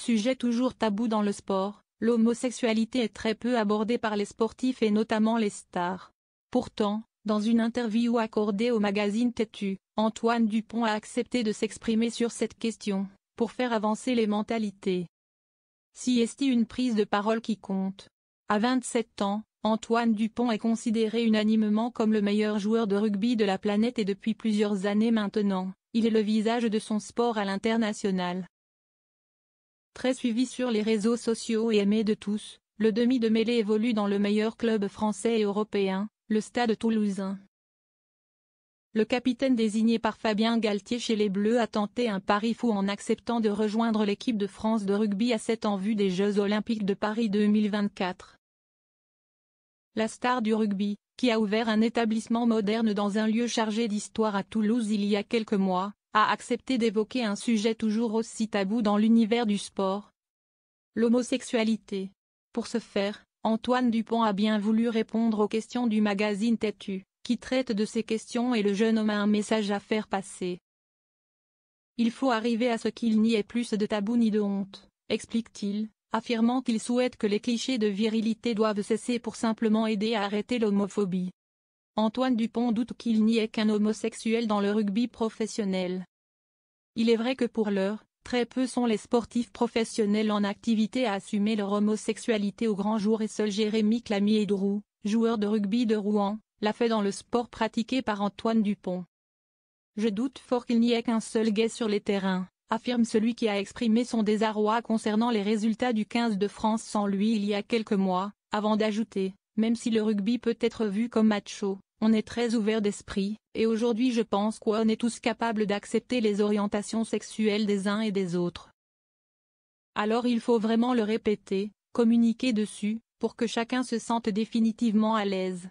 sujet toujours tabou dans le sport, l'homosexualité est très peu abordée par les sportifs et notamment les stars. Pourtant, dans une interview accordée au magazine Têtu, Antoine Dupont a accepté de s'exprimer sur cette question, pour faire avancer les mentalités. Si est une prise de parole qui compte. À 27 ans, Antoine Dupont est considéré unanimement comme le meilleur joueur de rugby de la planète et depuis plusieurs années maintenant, il est le visage de son sport à l'international. Très suivi sur les réseaux sociaux et aimé de tous, le demi de mêlée évolue dans le meilleur club français et européen, le Stade Toulousain. Le capitaine désigné par Fabien Galtier chez les Bleus a tenté un pari fou en acceptant de rejoindre l'équipe de France de rugby à 7 en vue des Jeux Olympiques de Paris 2024. La star du rugby, qui a ouvert un établissement moderne dans un lieu chargé d'histoire à Toulouse il y a quelques mois, a accepté d'évoquer un sujet toujours aussi tabou dans l'univers du sport: l'homosexualité. Pour ce faire, Antoine Dupont a bien voulu répondre aux questions du magazine Têtu, qui traite de ces questions, et le jeune homme a un message à faire passer. Il faut arriver à ce qu'il n'y ait plus de tabou ni de honte, explique-t-il, affirmant qu'il souhaite que les clichés de virilité doivent cesser pour simplement aider à arrêter l'homophobie. Antoine Dupont doute qu'il n'y ait qu'un homosexuel dans le rugby professionnel. Il est vrai que pour l'heure, très peu sont les sportifs professionnels en activité à assumer leur homosexualité au grand jour, et seul Jérémy Clamier-Droux, joueur de rugby de Rouen, l'a fait dans le sport pratiqué par Antoine Dupont. Je doute fort qu'il n'y ait qu'un seul gay sur les terrains, affirme celui qui a exprimé son désarroi concernant les résultats du 15 de France sans lui il y a quelques mois, avant d'ajouter: même si le rugby peut être vu comme macho, on est très ouvert d'esprit, et aujourd'hui je pense qu'on est tous capables d'accepter les orientations sexuelles des uns et des autres. Alors il faut vraiment le répéter, communiquer dessus, pour que chacun se sente définitivement à l'aise.